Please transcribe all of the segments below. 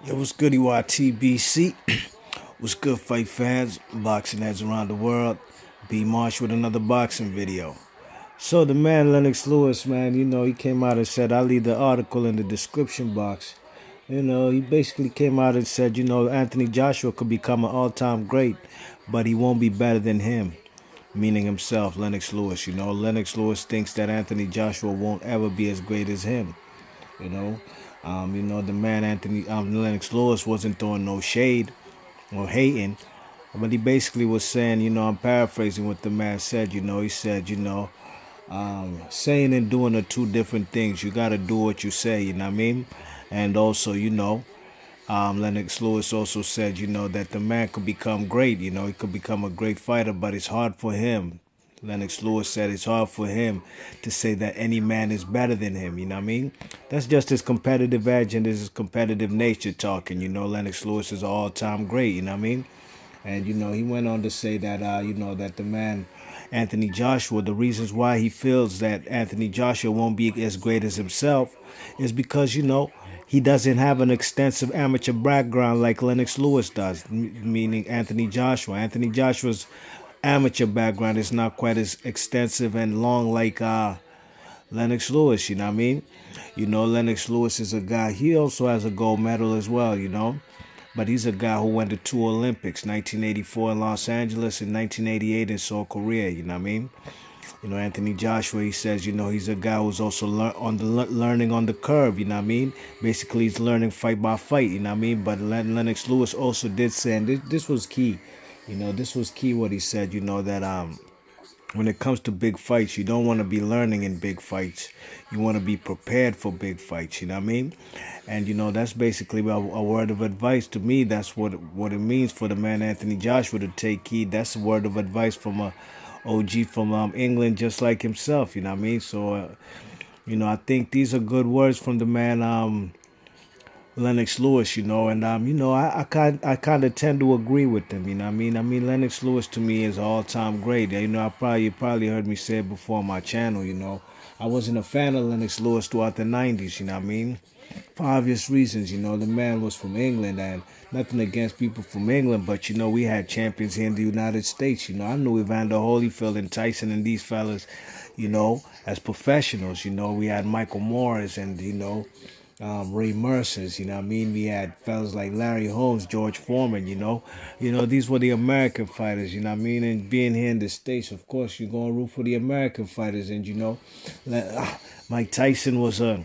Yo, what's good, EYTBC? What's good, fight fans, boxing heads around the world? B Marsh with another boxing video. So the man Lennox Lewis, man, he came out and said, I'll leave the article in the description box. He basically came out and said, Anthony Joshua could become an all-time great, but he won't be better than him, meaning himself, Lennox Lewis. Lennox Lewis thinks that Anthony Joshua won't ever be as great as him. You know, the man Anthony Lennox Lewis wasn't throwing no shade or hating, but he basically was saying, I'm paraphrasing what the man said. He said, saying and doing are two different things. You got to do what you say. You know what I mean? And also, Lennox Lewis also said, that the man could become great. He could become a great fighter, but it's hard for him. Lennox Lewis said it's hard for him to say that any man is better than him. You know what I mean? That's just his competitive edge and his competitive nature talking. Lennox Lewis is an all-time great. You know what I mean? And, he went on to say that, that the man, Anthony Joshua, the reasons why he feels that Anthony Joshua won't be as great as himself is because, he doesn't have an extensive amateur background like Lennox Lewis does, meaning Anthony Joshua. Anthony Joshua's amateur background is not quite as extensive and long like Lennox Lewis, you know what I mean? Lennox Lewis is a guy, he also has a gold medal as well, but he's a guy who went to two Olympics, 1984 in Los Angeles and 1988 in Seoul, Korea, you know what I mean? Anthony Joshua, he says, he's a guy who's also learning on the curve, you know what I mean? Basically, he's learning fight by fight, you know what I mean? But Lennox Lewis also did say, and this was key, this was key what he said, that when it comes to big fights, you don't want to be learning in big fights. You want to be prepared for big fights, you know what I mean? And, that's basically a word of advice to me. That's what it means for the man Anthony Joshua to take heed. That's a word of advice from a OG from England just like himself, you know what I mean? So, I think these are good words from the man Lennox Lewis, and I kind of tend to agree with them, you know what I mean? Lennox Lewis to me is all-time great. You probably heard me say it before on my channel, I wasn't a fan of Lennox Lewis throughout the 90s, you know what I mean? For obvious reasons, the man was from England, and nothing against people from England, but we had champions here in the United States. I knew Evander Holyfield and Tyson and these fellas, as professionals. We had Michael Morris and Ray Mercer's, you know what I mean? We had fellas like Larry Holmes, George Foreman, these were the American fighters, you know what I mean? And being here in the States, of course, you're going to root for the American fighters. And, Mike Tyson was a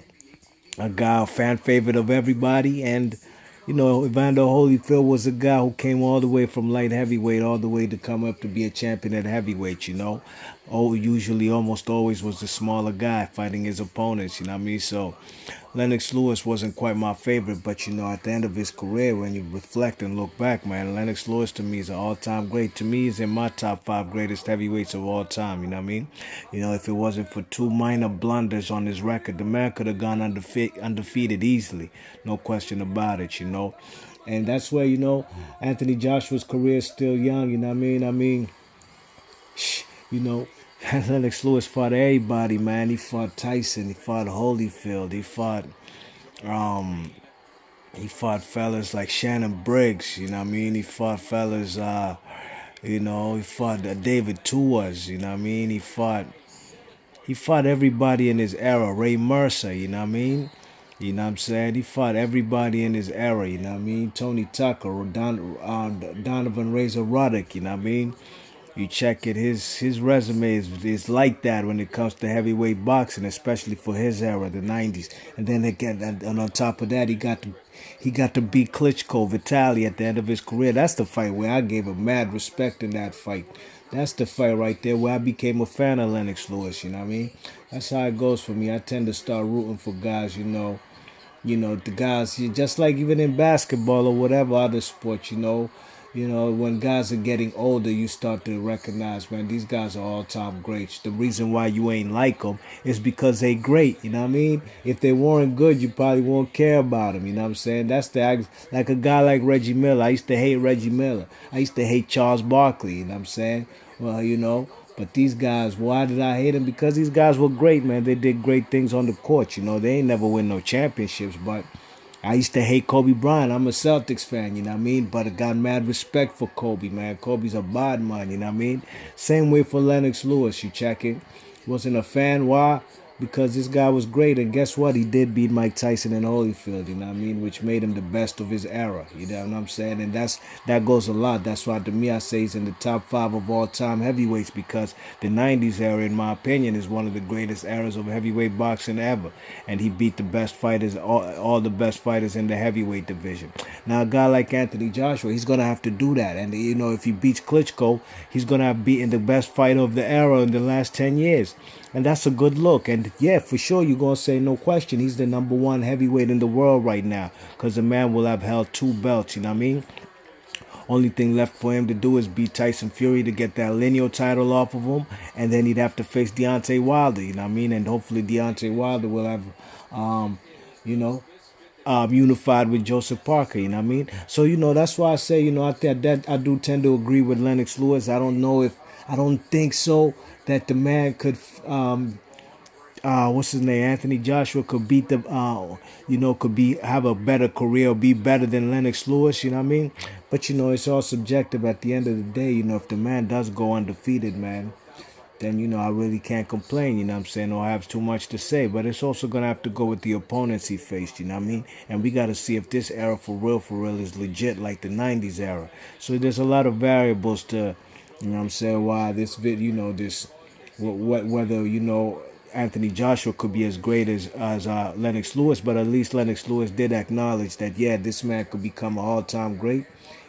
guy, a fan favorite of everybody. And, Evander Holyfield was a guy who came all the way from light heavyweight all the way to come up to be a champion at heavyweight, Oh, usually almost always was the smaller guy fighting his opponents, you know what I mean? So Lennox Lewis wasn't quite my favorite, but at the end of his career, when you reflect and look back, man, Lennox Lewis to me is an all-time great. To me, he's in my top 5 greatest heavyweights of all time, you know what I mean? If it wasn't for 2 minor blunders on his record, the man could have gone undefeated easily, no question about it, And that's where, Anthony Joshua's career is still young, you know what I mean? You know, Lennox Lewis fought everybody, man. He fought Tyson, he fought Holyfield, he fought fellas like Shannon Briggs, you know what I mean? He fought fellas, he fought David Tuas, you know what I mean? He fought everybody in his era. Ray Mercer, you know what I mean? You know what I'm saying? He fought everybody in his era, you know what I mean? Tony Tucker, Donovan Razor Ruddock, you know what I mean? You check it, his resume is like that when it comes to heavyweight boxing, especially for his era, the 90s. And then again, and on top of that, he got to beat Klitschko, Vitaly at the end of his career. That's the fight where I gave him mad respect in that fight. That's the fight right there where I became a fan of Lennox Lewis, you know what I mean? That's how it goes for me. I tend to start rooting for guys, the guys, just like even in basketball or whatever other sports, when guys are getting older, you start to recognize, man, these guys are all-time greats. The reason why you ain't like them is because they great, you know what I mean? If they weren't good, you probably won't care about them, you know what I'm saying? That's like a guy like Reggie Miller. I used to hate Reggie Miller. I used to hate Charles Barkley, you know what I'm saying? Well, but these guys, why did I hate them? Because these guys were great, man. They did great things on the court, They ain't never win no championships, but I used to hate Kobe Bryant. I'm a Celtics fan, you know what I mean? But I got mad respect for Kobe, man. Kobe's a bad man, you know what I mean? Same way for Lennox Lewis, you check it. Wasn't a fan. Why? Because this guy was great, and guess what? He did beat Mike Tyson in Holyfield, you know what I mean? Which made him the best of his era, you know what I'm saying? And that goes a lot. That's why, to me, I say he's in the top 5 of all-time heavyweights, because the 90s era, in my opinion, is one of the greatest eras of heavyweight boxing ever. And he beat the best fighters, all the best fighters in the heavyweight division. Now, a guy like Anthony Joshua, he's going to have to do that. And, you know, if he beats Klitschko, he's going to have beaten the best fighter of the era in the last 10 years. And that's a good look. And yeah, for sure, you're going to say, no question, he's the number 1 heavyweight in the world right now, because the man will have held 2 belts, you know what I mean? Only thing left for him to do is beat Tyson Fury to get that lineal title off of him. And then he'd have to face Deontay Wilder, you know what I mean? And hopefully Deontay Wilder will have, you know, unified with Joseph Parker, you know what I mean? So, you know, that's why I say, you know, I think that I do tend to agree with Lennox Lewis. I don't think so that the man could, what's his name, Anthony Joshua could beat the, you know, have a better career, or be better than Lennox Lewis, you know what I mean? But, you know, it's all subjective at the end of the day. You know, if the man does go undefeated, man, then, you know, I really can't complain, you know what I'm saying, or have too much to say. But it's also going to have to go with the opponents he faced, you know what I mean? And we got to see if this era for real is legit like the 90s era. So there's a lot of variables to, you know what I'm saying, why this video, you know, this, whether, you know, Anthony Joshua could be as great as Lennox Lewis, but at least Lennox Lewis did acknowledge that, yeah, this man could become an all-time great,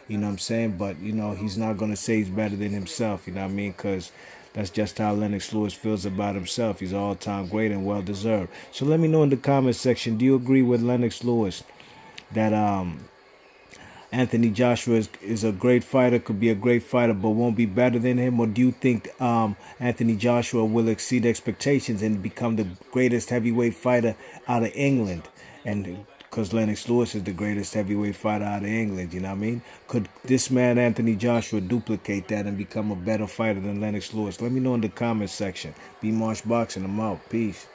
you know what I'm saying? But, you know, he's not going to say he's better than himself, you know what I mean? Because that's just how Lennox Lewis feels about himself. He's an all-time great and well-deserved. So let me know in the comment section, do you agree with Lennox Lewis that Anthony Joshua is a great fighter, could be a great fighter, but won't be better than him? Or do you think Anthony Joshua will exceed expectations and become the greatest heavyweight fighter out of England? And because Lennox Lewis is the greatest heavyweight fighter out of England, you know what I mean? Could this man, Anthony Joshua, duplicate that and become a better fighter than Lennox Lewis? Let me know in the comment section. B Marsh Boxing, I'm out. Peace.